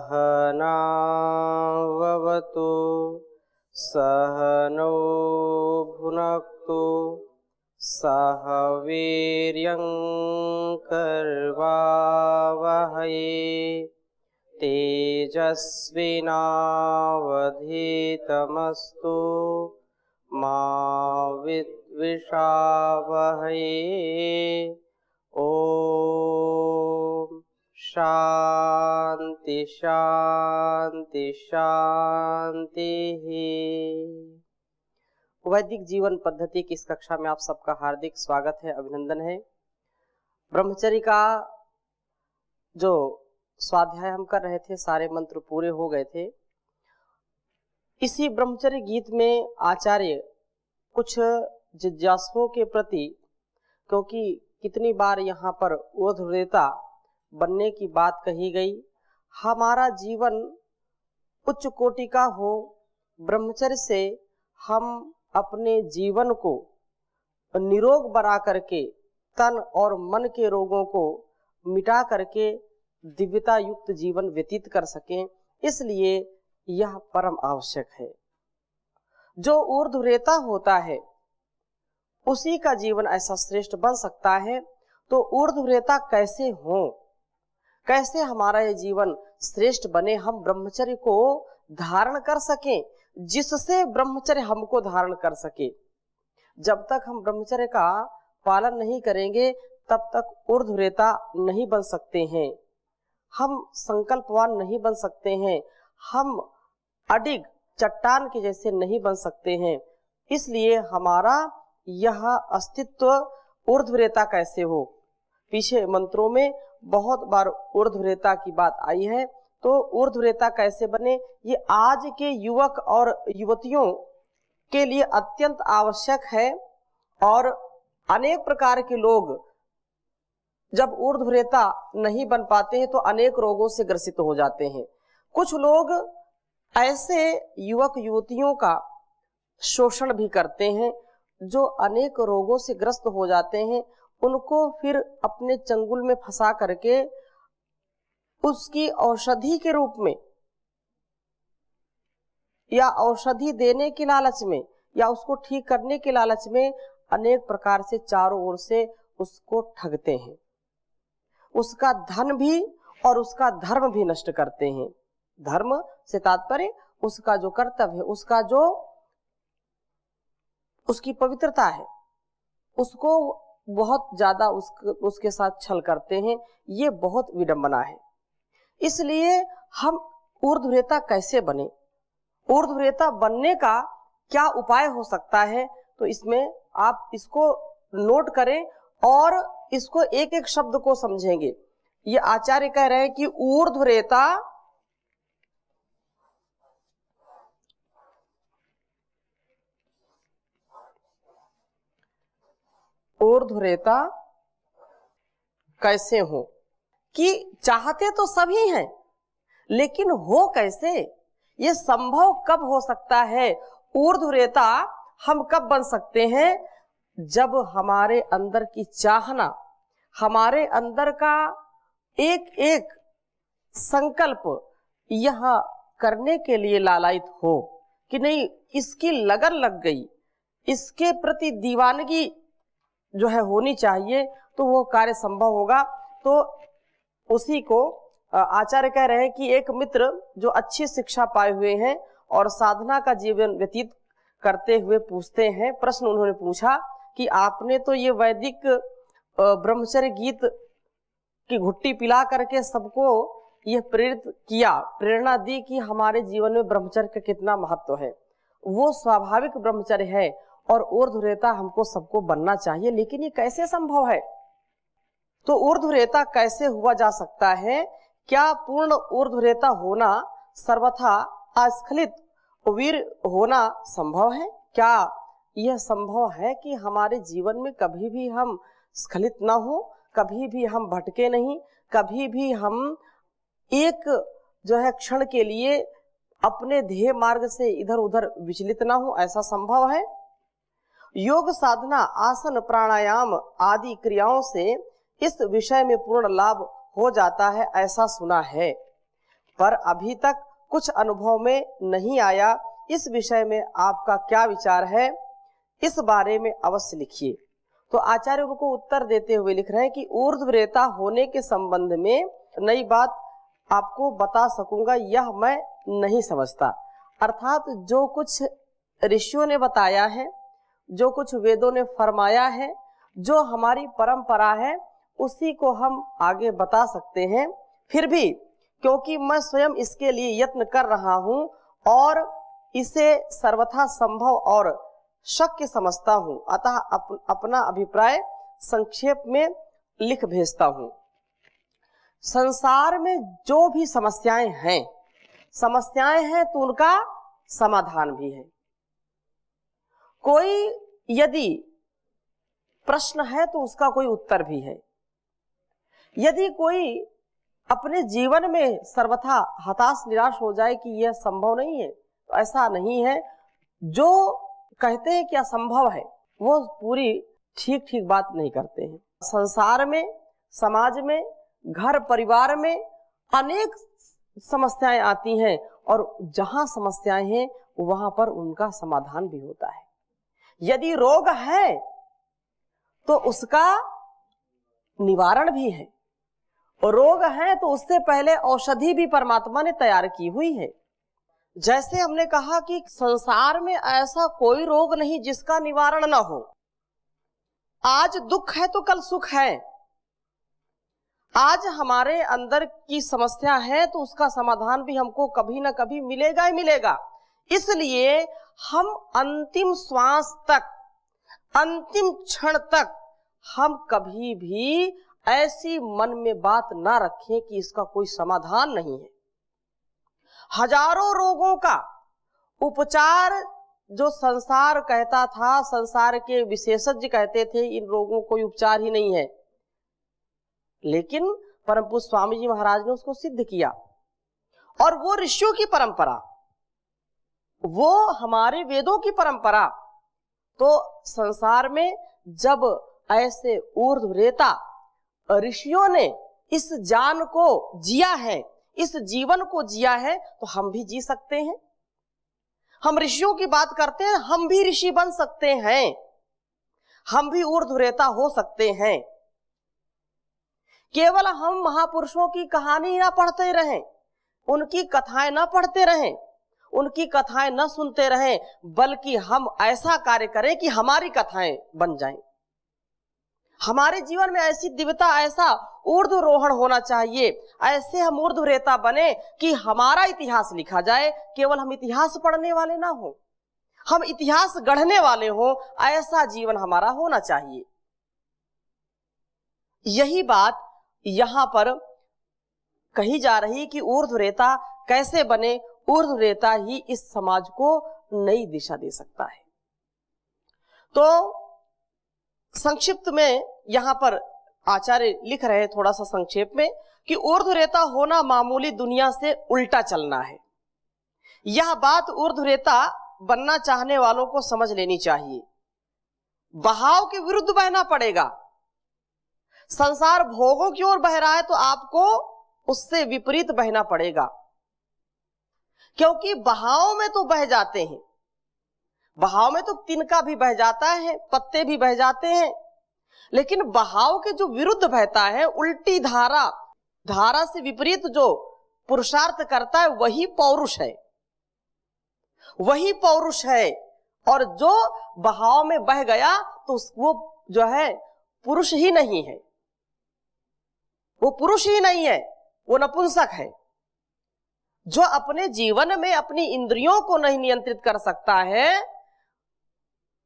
सहनाववतु सहनौ भुनक्तु सह वीर्यं कर्वावहै तेजस्विनावधीतमस्तु मा विद्विषावहै। ओम शांति शांति शांति। वैदिक जीवन पद्धति की इस कक्षा में आप सबका हार्दिक स्वागत है, अभिनंदन है। ब्रह्मचर्य का जो स्वाध्याय हम कर रहे थे, सारे मंत्र पूरे हो गए थे। इसी ब्रह्मचर्य गीत में आचार्य कुछ जिज्ञासुओं के प्रति, क्योंकि कितनी बार यहाँ पर ऊर्ध्वरेता बनने की बात कही गई, हमारा जीवन उच्च कोटि का हो, ब्रह्मचर्य से हम अपने जीवन को निरोग बना करके तन और मन के रोगों को मिटा करके दिव्यता युक्त जीवन व्यतीत कर सकें, इसलिए यह परम आवश्यक है। जो ऊर्ध्वरेता होता है उसी का जीवन ऐसा श्रेष्ठ बन सकता है। तो ऊर्ध्वरेता कैसे हो, कैसे हमारा ये जीवन श्रेष्ठ बने, हम ब्रह्मचर्य को धारण कर सकें, जिससे ब्रह्मचर्य हमको धारण कर सके। जब तक हम ब्रह्मचर्य का पालन नहीं करेंगे तब तक ऊर्ध्वरेता नहीं बन सकते हैं, हम संकल्पवान नहीं बन सकते हैं, हम अडिग चट्टान के जैसे नहीं बन सकते हैं। इसलिए हमारा यह अस्तित्व ऊर्ध्वरेता कैसे हो, पीछे मंत्रों में बहुत बार ऊर्ध्वरेता की बात आई है। तो ऊर्ध्वरेता कैसे बने, ये आज के युवक और युवतियों के लिए अत्यंत आवश्यक है। और अनेक प्रकार के लोग जब ऊर्ध्वरेता नहीं बन पाते हैं तो अनेक रोगों से ग्रसित हो जाते हैं। कुछ लोग ऐसे युवक युवतियों का शोषण भी करते हैं जो अनेक रोगों से ग्रस्त हो जाते हैं। उनको फिर अपने चंगुल में फंसा करके उसकी औषधि के रूप में या औषधि देने के लालच में या उसको ठीक करने के लालच में अनेक प्रकार से चारों ओर से उसको ठगते हैं, उसका धन भी और उसका धर्म भी नष्ट करते हैं। धर्म से तात्पर्य उसका जो कर्तव्य है, उसका जो उसकी पवित्रता है, उसको बहुत ज्यादा उसके साथ छल करते हैं। ये बहुत विडंबना है। इसलिए हम ऊर्ध्वरेता कैसे बने, ऊर्ध्वरेता बनने का क्या उपाय हो सकता है, तो इसमें आप इसको नोट करें और इसको एक एक शब्द को समझेंगे। ये आचार्य कह रहे हैं कि ऊर्ध्वरेता ऊर्ध्वरेता कैसे हो, कि चाहते तो सभी हैं लेकिन हो कैसे, ये संभव कब हो सकता है। ऊर्ध्वरेता हम कब बन सकते हैं, जब हमारे अंदर की चाहना, हमारे अंदर का एक एक संकल्प यह करने के लिए लालायित हो कि नहीं, इसकी लगन लग गई, इसके प्रति दीवानगी जो है होनी चाहिए, तो वो कार्य संभव होगा। तो उसी को आचार्य कह रहे हैं कि एक मित्र जो अच्छी शिक्षा पाए हुए हैं और साधना का जीवन व्यतीत करते हुए पूछते हैं, प्रश्न उन्होंने पूछा कि आपने तो ये वैदिक ब्रह्मचर्य गीत की घुट्टी पिला करके सबको ये प्रेरित किया, प्रेरणा दी कि हमारे जीवन में ब्रह्मचर्य का कितना महत्व है, वो स्वाभाविक ब्रह्मचर्य है और ऊर्ध्वरेता हमको सबको बनना चाहिए, लेकिन ये कैसे संभव है। तो ऊर्ध्वरेता कैसे हुआ जा सकता है, क्या पूर्ण ऊर्ध्वरेता होना सर्वथा अस्खलित वीर होना संभव है, क्या यह संभव है कि हमारे जीवन में कभी भी हम स्खलित ना हो, कभी भी हम भटके नहीं, कभी भी हम एक जो है क्षण के लिए अपने ध्येय मार्ग से इधर उधर विचलित ना हो, ऐसा संभव है। योग साधना, आसन, प्राणायाम आदि क्रियाओं से इस विषय में पूर्ण लाभ हो जाता है, ऐसा सुना है। पर अभी तक कुछ अनुभव में नहीं आया। इस विषय में आपका क्या विचार है, इस बारे में अवश्य लिखिए। तो आचार्य उनको उत्तर देते हुए लिख रहे हैं कि ऊर्ध्वरेता होने के संबंध में नई बात आपको बता सकूंगा, यह मैं नहीं समझता। अर्थात जो कुछ ऋषियों ने बताया है, जो कुछ वेदों ने फरमाया है, जो हमारी परंपरा है, उसी को हम आगे बता सकते हैं। फिर भी क्योंकि मैं स्वयं इसके लिए यत्न कर रहा हूं और इसे सर्वथा संभव और शक्य समझता हूं, अतः अपना अभिप्राय संक्षेप में लिख भेजता हूं। संसार में जो भी समस्याएं हैं तो उनका समाधान भी है। कोई यदि प्रश्न है तो उसका कोई उत्तर भी है। यदि कोई अपने जीवन में सर्वथा हताश निराश हो जाए कि यह संभव नहीं है, तो ऐसा नहीं है। जो कहते हैं कि असंभव है, वो पूरी ठीक बात नहीं करते हैं। संसार में, समाज में, घर परिवार में अनेक समस्याएं आती हैं और जहां समस्याएं हैं वहां पर उनका समाधान भी होता है। यदि रोग है तो उसका निवारण भी है, और रोग है तो उससे पहले औषधि भी परमात्मा ने तैयार की हुई है। जैसे हमने कहा कि संसार में ऐसा कोई रोग नहीं जिसका निवारण न हो। आज दुख है तो कल सुख है। आज हमारे अंदर की समस्या है तो उसका समाधान भी हमको कभी ना कभी मिलेगा ही मिलेगा। इसलिए हम अंतिम श्वास तक, अंतिम क्षण तक हम कभी भी ऐसी मन में बात ना रखें कि इसका कोई समाधान नहीं है। हजारों रोगों का उपचार जो संसार कहता था, संसार के विशेषज्ञ कहते थे इन रोगों कोई उपचार ही नहीं है, लेकिन परम पूज्य स्वामी जी महाराज ने उसको सिद्ध किया। और वो ऋषियों की परंपरा, वो हमारे वेदों की परंपरा। तो संसार में जब ऐसे ऊर्ध्वरेता ऋषियों ने इस ज्ञान को जिया है, इस जीवन को जिया है, तो हम भी जी सकते हैं। हम ऋषियों की बात करते हैं, हम भी ऋषि बन सकते हैं, हम भी ऊर्ध्वरेता हो सकते हैं। केवल हम महापुरुषों की कहानी ना पढ़ते रहें, उनकी कथाएं ना पढ़ते रहें, उनकी कथाएं न सुनते रहें, बल्कि हम ऐसा कार्य करें कि हमारी कथाएं बन जाएं। हमारे जीवन में ऐसी दिव्यता, ऐसा ऊर्ध्वरोहण होना चाहिए, ऐसे हम ऊर्ध्वरेता बने कि हमारा इतिहास लिखा जाए। केवल हम इतिहास पढ़ने वाले ना हो, हम इतिहास गढ़ने वाले हो, ऐसा जीवन हमारा होना चाहिए। यही बात यहां पर कही जा रही कि ऊर्ध्वरेता कैसे बने। ऊर्ध्वरेता ही इस समाज को नई दिशा दे सकता है। तो संक्षिप्त में यहां पर आचार्य लिख रहे हैं थोड़ा सा संक्षेप में कि ऊर्ध्वरेता होना मामूली दुनिया से उल्टा चलना है। यह बात ऊर्ध्वरेता बनना चाहने वालों को समझ लेनी चाहिए। बहाव के विरुद्ध बहना पड़ेगा। संसार भोगों की ओर बह रहा है तो आपको उससे विपरीत बहना पड़ेगा, क्योंकि बहाव में तो बह जाते हैं, बहाव में तो तिनका भी बह जाता है, पत्ते भी बह जाते हैं, लेकिन बहाव के जो विरुद्ध बहता है, उल्टी धारा, धारा से विपरीत जो पुरुषार्थ करता है, वही पौरुष है, वही पौरुष है। और जो बहाव में बह गया तो वो जो है पुरुष ही नहीं है, वो पुरुष ही नहीं है, वो नपुंसक है। जो अपने जीवन में अपनी इंद्रियों को नहीं नियंत्रित कर सकता है,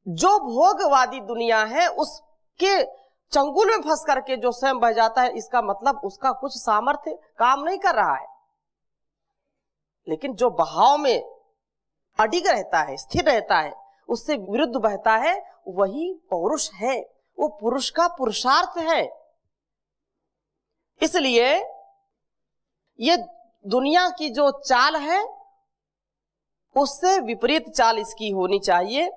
जो भोगवादी दुनिया है उसके चंगुल में फंस करके जो स्वयं बह जाता है, इसका मतलब उसका कुछ सामर्थ्य काम नहीं कर रहा है। लेकिन जो बहाव में अडिग रहता है, स्थिर रहता है, उससे विरुद्ध बहता है, वही पौरुष है, वो पुरुष का पुरुषार्थ है। इसलिए ये दुनिया की जो चाल है उससे विपरीत चाल इसकी होनी चाहिए।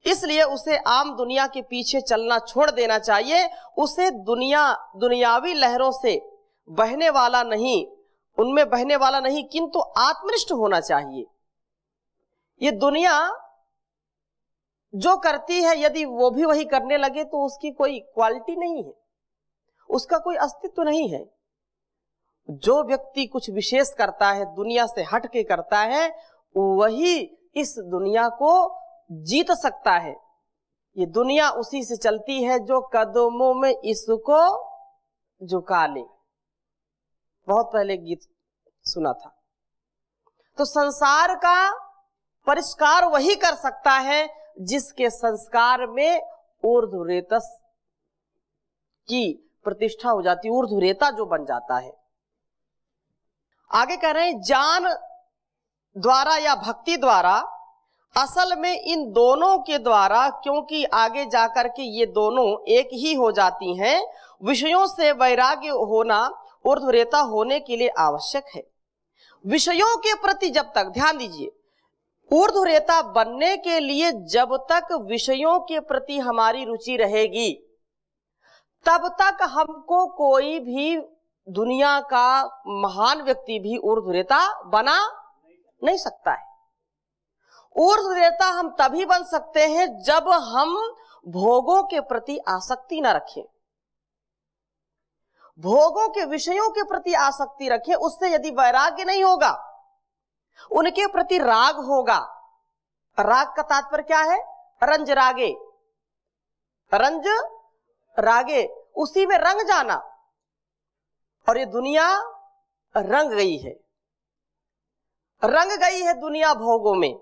इसलिए उसे आम दुनिया के पीछे चलना छोड़ देना चाहिए। उसे दुनियावी लहरों से बहने वाला नहीं, उनमें बहने वाला नहीं, किंतु आत्मनिष्ठ होना चाहिए। ये दुनिया जो करती है यदि वो भी वही करने लगे तो उसकी कोई क्वालिटी नहीं है, उसका कोई अस्तित्व नहीं है। जो व्यक्ति कुछ विशेष करता है, दुनिया से हट के करता है, वही इस दुनिया को जीत सकता है। ये दुनिया उसी से चलती है जो कदमों में इसको झुका ले। बहुत पहले गीत सुना था। तो संसार का परिष्कार वही कर सकता है जिसके संस्कार में ऊर्ध्वरेतस की प्रतिष्ठा हो जाती, ऊर्ध्वरेता जो बन जाता है। आगे कह रहे हैं ज्ञान द्वारा या भक्ति द्वारा, असल में इन दोनों के द्वारा, क्योंकि आगे जाकर के ये दोनों एक ही हो जाती हैं। विषयों से वैराग्य होना ऊर्ध्वरेता होने के लिए आवश्यक है। विषयों के प्रति जब तक, ध्यान दीजिए, ऊर्ध्वरेता बनने के लिए जब तक विषयों के प्रति हमारी रुचि रहेगी तब तक हमको कोई भी दुनिया का महान व्यक्ति भी ऊर्ध्वरेता बना नहीं सकता है। ऊर्ध्वरेता हम तभी बन सकते हैं जब हम भोगों के प्रति आसक्ति न रखें, भोगों के विषयों के प्रति आसक्ति रखें। उससे यदि वैराग्य नहीं होगा, उनके प्रति राग होगा। राग का तात्पर्य क्या है? रंज रागे, रंज रागे, उसी में रंग जाना। और ये दुनिया रंग गई है, रंग गई है दुनिया भोगों में,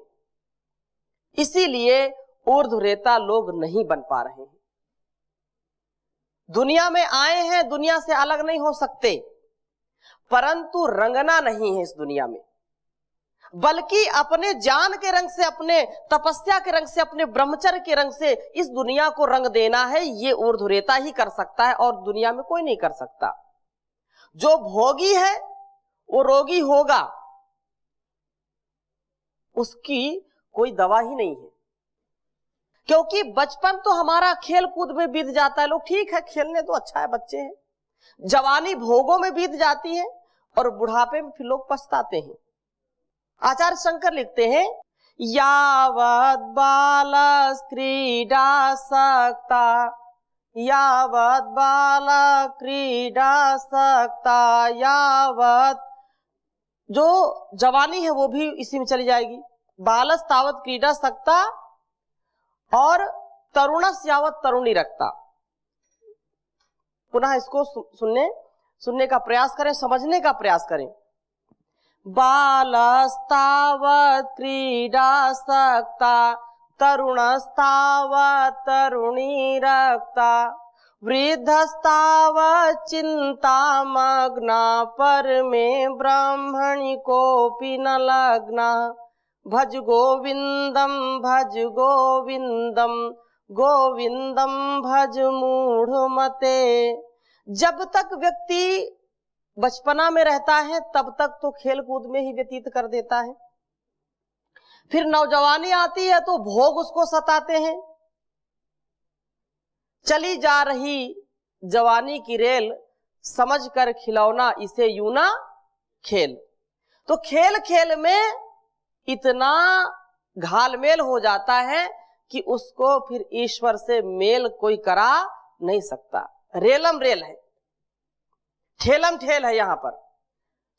इसीलिए ऊर्ध्वरेता लोग नहीं बन पा रहे हैं। दुनिया में आए हैं, दुनिया से अलग नहीं हो सकते, परंतु रंगना नहीं है इस दुनिया में, बल्कि अपने ज्ञान के रंग से, अपने तपस्या के रंग से, अपने ब्रह्मचर्य के रंग से इस दुनिया को रंग देना है। ये ऊर्ध्वरेता ही कर सकता है और दुनिया में कोई नहीं कर सकता। जो भोगी है वो रोगी होगा, उसकी कोई दवा ही नहीं है। क्योंकि बचपन तो हमारा खेल कूद में बीत जाता है। लोग ठीक है, खेलने तो अच्छा है, बच्चे हैं। जवानी भोगों में बीत जाती है और बुढ़ापे में फिर लोग पछताते हैं। आचार्य शंकर लिखते हैं, यावत बालस क्रीडासक्ता, यावत बालक क्रीडासक्ता, यावत, जो जवानी है वो भी इसी में चली जाएगी। बालस तावत क्रीडासक्ता और तरुणस यावत तरुणी रखता। पुनः इसको सुनने का प्रयास करें, समझने का प्रयास करें। बालस्तावत क्रीडासक्ता, तरुणस्तावत तरुणी रक्ता, वृद्धस्तावत चिंतामग्ना, परमे ब्रह्मणि कोऽपि न लग्ना। भज गोविंदम भज गोविंदम, गोविंदम भज मूढ़मते। जब तक व्यक्ति बचपना में रहता है तब तक तो खेल कूद में ही व्यतीत कर देता है। फिर नौजवानी आती है तो भोग उसको सताते हैं। चली जा रही जवानी की रेल, समझ कर खिलौना इसे यूं ना खेल। तो खेल खेल में इतना घालमेल हो जाता है कि उसको फिर ईश्वर से मेल कोई करा नहीं सकता। रेलम रेल है, ठेलम ठेल है यहां पर।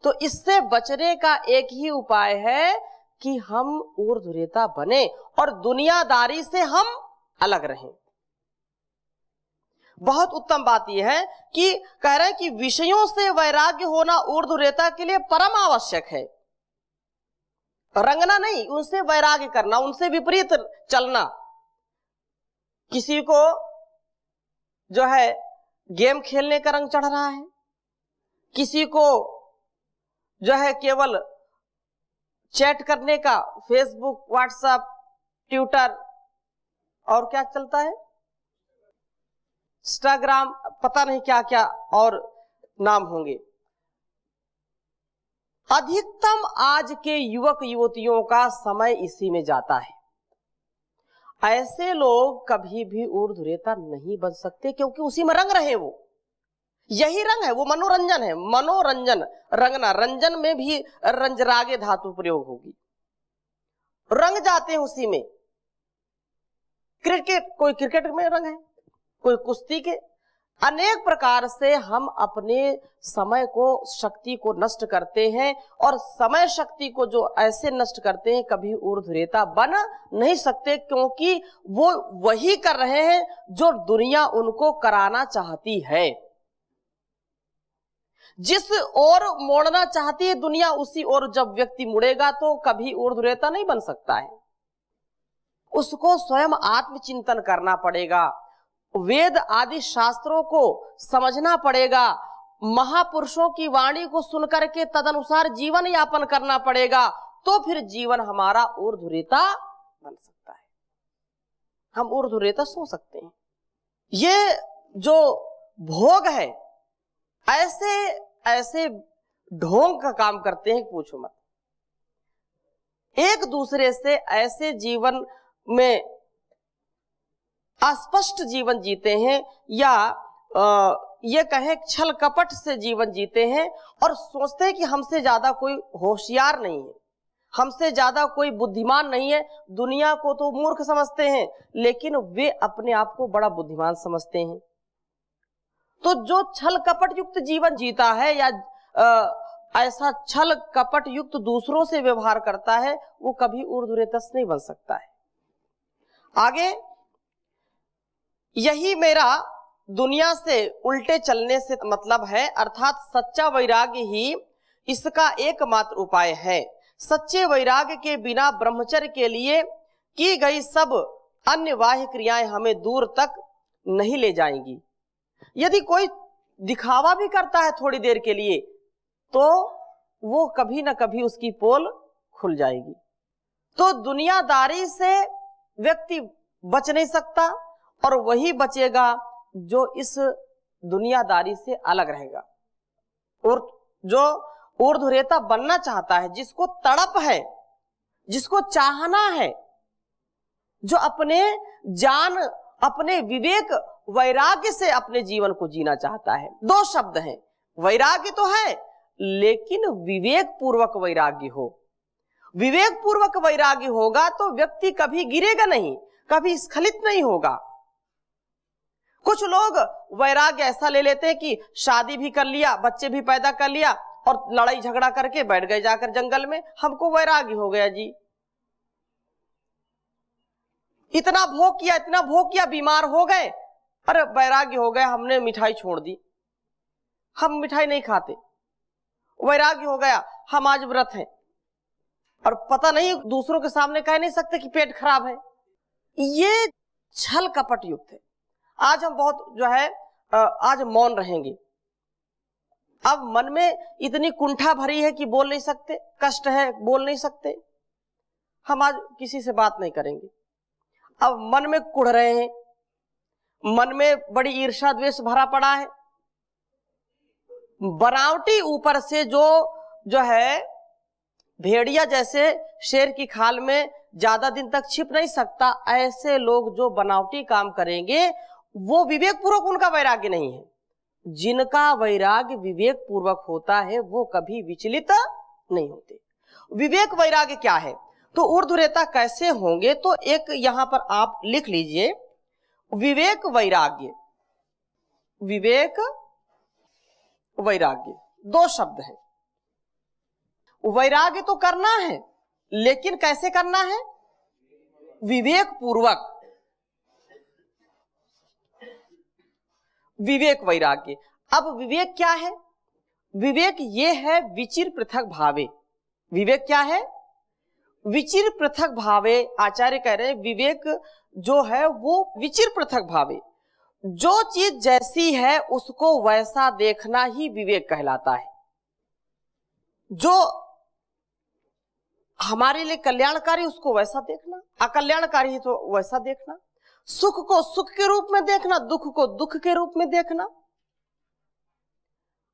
तो इससे बचने का एक ही उपाय है कि हम ऊर्ध्वरेता बने और दुनियादारी से हम अलग रहें। बहुत उत्तम बात यह है कि कह रहे हैं कि विषयों से वैराग्य होना ऊर्ध्वरेता के लिए परम आवश्यक है। रंगना नहीं, उनसे वैराग्य करना, उनसे विपरीत चलना। किसी को जो है गेम खेलने का रंग चढ़ रहा है, किसी को जो है केवल चैट करने का, फेसबुक, व्हाट्सएप, ट्विटर और क्या चलता है, इंस्टाग्राम, पता नहीं क्या क्या और नाम होंगे। अधिकतम आज के युवक युवतियों का समय इसी में जाता है। ऐसे लोग कभी भी ऊर्ध्वरेता नहीं बन सकते, क्योंकि उसी में रंग रहे वो। यही रंग है, वो मनोरंजन है। मनोरंजन, रंगना, रंजन में भी रंजरागे धातु प्रयोग होगी, रंग जाते हैं उसी में। क्रिकेट, कोई क्रिकेट में रंग है, कोई कुश्ती के। अनेक प्रकार से हम अपने समय को, शक्ति को नष्ट करते हैं, और समय शक्ति को जो ऐसे नष्ट करते हैं, कभी ऊर्ध्वरेता बन नहीं सकते, क्योंकि वो वही कर रहे हैं जो दुनिया उनको कराना चाहती है। जिस ओर मोड़ना चाहती है दुनिया, उसी ओर जब व्यक्ति मुड़ेगा तो कभी ऊर्ध्वरेता नहीं बन सकता है। उसको स्वयं आत्मचिंतन करना पड़ेगा, वेद आदि शास्त्रों को समझना पड़ेगा, महापुरुषों की वाणी को सुनकर के तदनुसार जीवन यापन करना पड़ेगा, तो फिर जीवन हमारा ऊर्ध्वरेता बन सकता है, हम ऊर्ध्वरेता सो सकते हैं। ये जो भोग है ऐसे ऐसे ढोंग का काम करते हैं, पूछो मत। एक दूसरे से ऐसे जीवन में अस्पष्ट जीवन जीते हैं, या ये कहें छल कपट से जीवन जीते हैं, और सोचते हैं कि हमसे ज्यादा कोई होशियार नहीं है, हमसे ज्यादा कोई बुद्धिमान नहीं है। दुनिया को तो मूर्ख समझते हैं, लेकिन वे अपने आप को बड़ा बुद्धिमान समझते हैं। तो जो छल कपट युक्त जीवन जीता है, या ऐसा छल कपट युक्त दूसरों से व्यवहार करता है, वो कभी ऊर्ध्वरेतस नहीं बन सकता है। आगे, यही मेरा दुनिया से उल्टे चलने से मतलब है, अर्थात सच्चा वैराग्य ही इसका एकमात्र उपाय है। सच्चे वैराग्य के बिना ब्रह्मचर्य के लिए की गई सब अन्य बाह्य क्रियाएं हमें दूर तक नहीं ले जाएंगी। यदि कोई दिखावा भी करता है थोड़ी देर के लिए, तो वो कभी ना कभी उसकी पोल खुल जाएगी। तो दुनियादारी से व्यक्ति बच नहीं सकता, और वही बचेगा जो इस दुनियादारी से अलग रहेगा, और जो ऊर्ध्वरेता बनना चाहता है, जिसको तड़प है, जिसको चाहना है, जो अपने जान, अपने विवेक वैराग्य से अपने जीवन को जीना चाहता है। दो शब्द हैं, वैराग्य तो है, लेकिन विवेक पूर्वक वैराग्य हो। विवेक पूर्वक वैराग्य होगा तो व्यक्ति कभी गिरेगा नहीं, कभी स्खलित नहीं होगा। कुछ लोग वैराग्य ऐसा ले लेते हैं कि शादी भी कर लिया, बच्चे भी पैदा कर लिया, और लड़ाई झगड़ा करके बैठ गए जाकर जंगल में, हमको वैराग्य हो गया जी। इतना भोग किया, इतना भोग किया, बीमार हो गए, अरे वैराग्य हो गया, हमने मिठाई छोड़ दी, हम मिठाई नहीं खाते। वैराग्य हो गया, हम आज व्रत हैं, और पता नहीं दूसरों के सामने कह नहीं सकते कि पेट खराब है। ये छल कपट युक्त है। आज हम बहुत जो है आज मौन रहेंगे। अब मन में इतनी कुंठा भरी है कि बोल नहीं सकते, कष्ट है, बोल नहीं सकते, हम आज किसी से बात नहीं करेंगे। अब मन में कुढ़ रहे हैं, मन में बड़ी ईर्ष्या द्वेष भरा पड़ा है। बनावटी ऊपर से जो है भेड़िया जैसे शेर की खाल में ज्यादा दिन तक छिप नहीं सकता, ऐसे लोग जो बनावटी काम करेंगे, वो विवेक पूर्वक उनका वैराग्य नहीं है। जिनका वैराग्य विवेक पूर्वक होता है, वो कभी विचलित नहीं होते। विवेक वैराग्य क्या है, तो ऊर्ध्वरेता कैसे होंगे, तो एक यहां पर आप लिख लीजिए, विवेक वैराग्य। विवेक वैराग्य दो शब्द हैं। वैराग्य तो करना है, लेकिन कैसे करना है, विवेक पूर्वक। विवेक वैराग्य। अब विवेक क्या है, विवेक ये है विचिर पृथक भावे। विवेक क्या है, विचिर पृथक भावे। आचार्य कह रहे हैं विवेक जो है वो विचिर पृथक भावे, जो चीज जैसी है उसको वैसा देखना ही विवेक कहलाता है। जो हमारे लिए कल्याणकारी उसको वैसा देखना, अकल्याणकारी है तो वैसा देखना। सुख को सुख के रूप में देखना, दुख को दुख के रूप में देखना।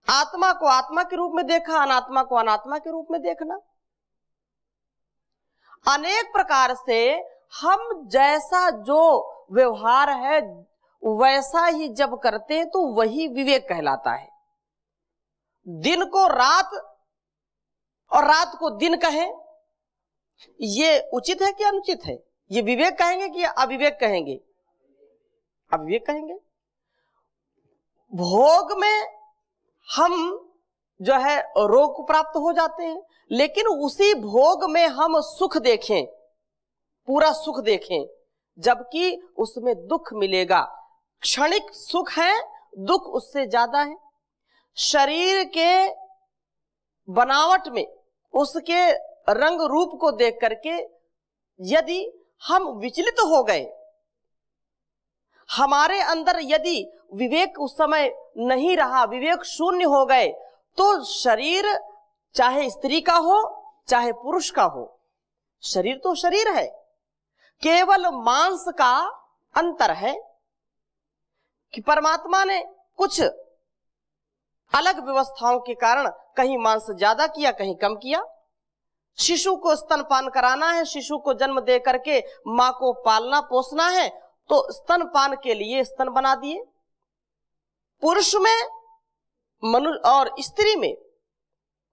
आत्मा को आत्मा के रूप में देखा, अनात्मा को अनात्मा के रूप में देखना। अनेक प्रकार से हम जैसा जो व्यवहार है वैसा ही जब करते हैं तो वही विवेक कहलाता है। दिन को रात और रात को दिन कहें, ये उचित है कि अनुचित है? ये विवेक कहेंगे कि अविवेक कहेंगे? अविवेक कहेंगे। भोग में हम जो है रोग को प्राप्त हो जाते हैं, लेकिन उसी भोग में हम सुख देखें, पूरा सुख देखें, जबकि उसमें दुख मिलेगा। क्षणिक सुख है, दुख उससे ज्यादा है। शरीर के बनावट में, उसके रंग रूप को देख करके यदि हम विचलित हो गए, हमारे अंदर यदि विवेक उस समय नहीं रहा, विवेक शून्य हो गए, तो शरीर चाहे स्त्री का हो चाहे पुरुष का हो, शरीर तो शरीर है, केवल मांस का अंतर है कि परमात्मा ने कुछ अलग व्यवस्थाओं के कारण कहीं मांस ज्यादा किया, कहीं कम किया। शिशु को स्तनपान कराना है, शिशु को जन्म दे करके मां को पालना पोसना है, तो स्तनपान के लिए स्तन बना दिए। पुरुष में मनुष्य और स्त्री में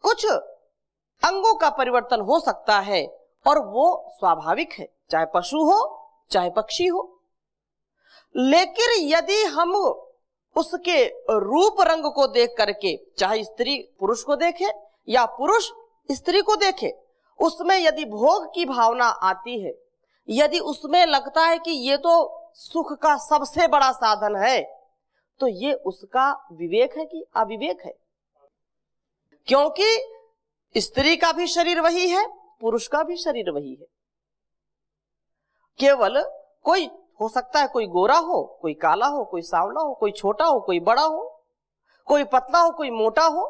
कुछ अंगों का परिवर्तन हो सकता है और वो स्वाभाविक है, चाहे पशु हो चाहे पक्षी हो। लेकिन यदि हम उसके रूप रंग को देख करके, चाहे स्त्री पुरुष को देखे या पुरुष स्त्री को देखे, उसमें यदि भोग की भावना आती है, यदि उसमें लगता है कि ये तो सुख का सबसे बड़ा साधन है, तो ये उसका विवेक है कि अविवेक है? क्योंकि स्त्री का भी शरीर वही है, पुरुष का भी शरीर वही है। केवल कोई हो सकता है, कोई गोरा हो, कोई काला हो, कोई सांवला हो, कोई छोटा हो, कोई बड़ा हो, कोई पतला हो, कोई मोटा हो,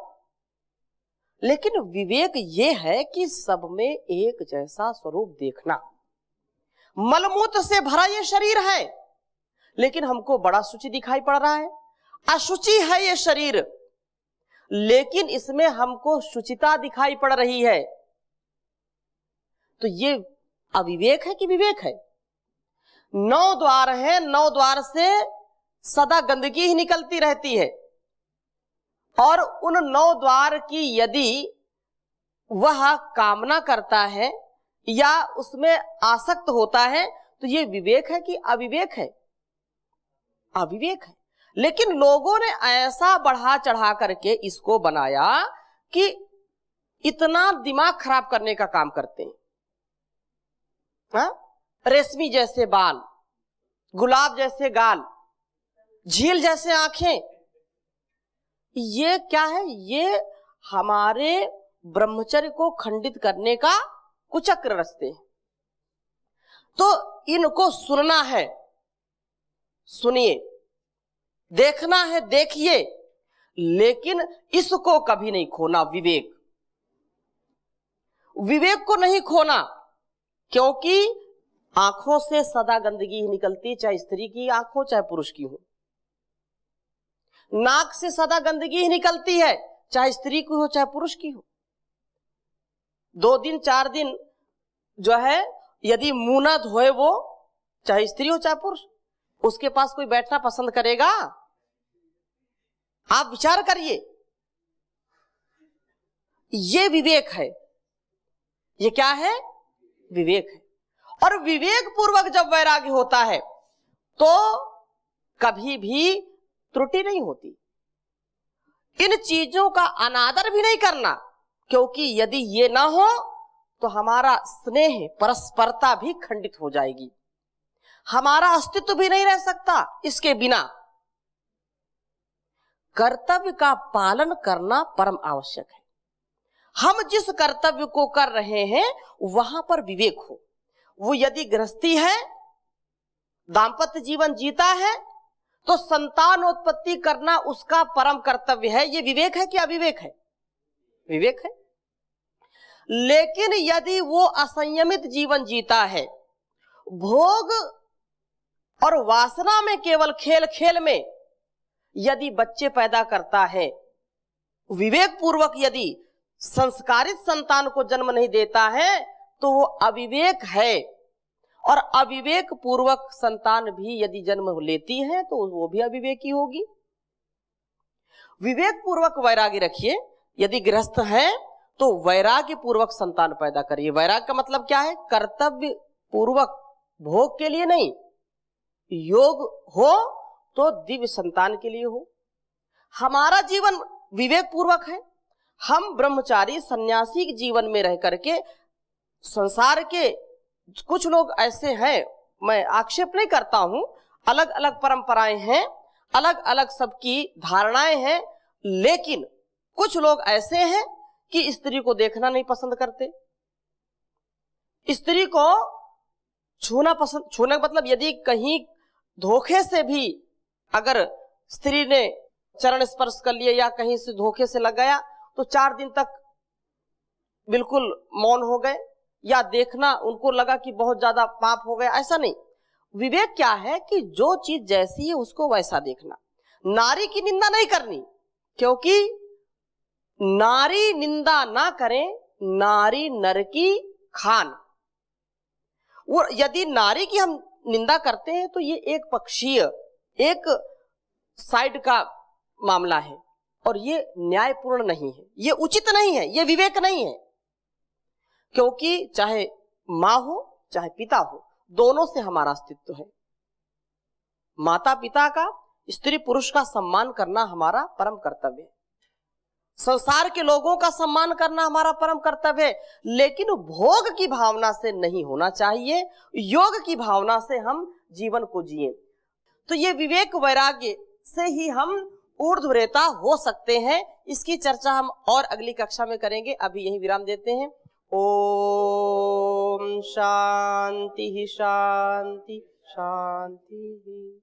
लेकिन विवेक ये है कि सब में एक जैसा स्वरूप देखना। मलमूत्र से भरा ये शरीर है, लेकिन हमको बड़ा शुचि दिखाई पड़ रहा है। अशुचि है ये शरीर, लेकिन इसमें हमको शुचिता दिखाई पड़ रही है। तो ये अविवेक है कि विवेक है? 9 द्वार है, 9 द्वार से सदा गंदगी ही निकलती रहती है, और उन 9 द्वार की यदि वह कामना करता है या उसमें आसक्त होता है, तो ये विवेक है कि अविवेक है? अविवेक है। लेकिन लोगों ने ऐसा बढ़ा चढ़ा करके इसको बनाया कि इतना दिमाग खराब करने का काम करते हैं। रेशमी जैसे बाल, गुलाब जैसे गाल, झील जैसे आंखें, ये क्या है? ये हमारे ब्रह्मचर्य को खंडित करने का कुचक्र रचते हैं। तो इनको सुनना है, सुनिए, देखना है, देखिए, लेकिन इसको कभी नहीं खोना। विवेक, विवेक को नहीं खोना, क्योंकि आंखों से सदा गंदगी ही निकलती, चाहे स्त्री की आंख हो चाहे पुरुष की हो। नाक से सदा गंदगी ही निकलती है, चाहे स्त्री की हो चाहे पुरुष की हो। 2 दिन 4 दिन जो है यदि मुंह ना धोए वो, चाहे स्त्री हो चाहे पुरुष, उसके पास कोई बैठना पसंद करेगा? आप विचार करिए। ये विवेक है। ये क्या है? विवेक है। और विवेक पूर्वक जब वैराग्य होता है तो कभी भी त्रुटि नहीं होती। इन चीजों का अनादर भी नहीं करना, क्योंकि यदि ये ना हो तो हमारा स्नेह, परस्परता भी खंडित हो जाएगी, हमारा अस्तित्व भी नहीं रह सकता इसके बिना। कर्तव्य का पालन करना परम आवश्यक है। हम जिस कर्तव्य को कर रहे हैं वहां पर विवेक हो। वो यदि गृहस्थी है, दाम्पत्य जीवन जीता है, तो संतानोत्पत्ति करना उसका परम कर्तव्य है। ये विवेक है कि अविवेक है? विवेक है। लेकिन यदि वो असंयमित जीवन जीता है, भोग और वासना में केवल खेल खेल में यदि बच्चे पैदा करता है, विवेक पूर्वक यदि संस्कारित संतान को जन्म नहीं देता है, तो वो अविवेक है। और अविवेक पूर्वक संतान भी यदि जन्म लेती है तो वो भी अविवेकी होगी। विवेक पूर्वक वैराग्य रखिए, यदि गृहस्थ है तो वैराग्य पूर्वक संतान पैदा करिए। वैराग्य का मतलब क्या है? कर्तव्य पूर्वक, भोग के लिए नहीं। योग हो तो दिव्य संतान के लिए हो। हमारा जीवन विवेक पूर्वक है। हम ब्रह्मचारी सन्यासी के जीवन में रह करके संसार के कुछ लोग ऐसे हैं, मैं आक्षेप नहीं करता हूं, अलग अलग परंपराएं हैं, अलग अलग सबकी धारणाएं हैं, लेकिन कुछ लोग ऐसे हैं कि स्त्री को देखना नहीं पसंद करते, स्त्री को छूना पसंद, छूने का मतलब यदि कहीं धोखे से भी अगर स्त्री ने चरण स्पर्श कर लिया या कहीं से धोखे से लग गया तो 4 दिन तक बिल्कुल मौन हो गए, या देखना उनको लगा कि बहुत ज्यादा पाप हो गया, ऐसा नहीं। विवेक क्या है कि जो चीज जैसी है उसको वैसा देखना। नारी की निंदा नहीं करनी, क्योंकि नारी निंदा ना करें, नारी नर की खान। और यदि नारी की हम निंदा करते हैं तो ये एक पक्षीय, एक साइड का मामला है और ये न्यायपूर्ण नहीं है, ये उचित नहीं है, ये विवेक नहीं है। क्योंकि चाहे मां हो चाहे पिता हो, दोनों से हमारा अस्तित्व है। माता पिता का, स्त्री पुरुष का सम्मान करना हमारा परम कर्तव्य है। संसार के लोगों का सम्मान करना हमारा परम कर्तव्य है, लेकिन भोग की भावना से नहीं होना चाहिए। योग की भावना से हम जीवन को जिए। तो ये विवेक वैराग्य से ही हम ऊर्ध्वरेता हो सकते हैं। इसकी चर्चा हम और अगली कक्षा में करेंगे। अभी यही विराम देते हैं। ओम शांति शांति शांति।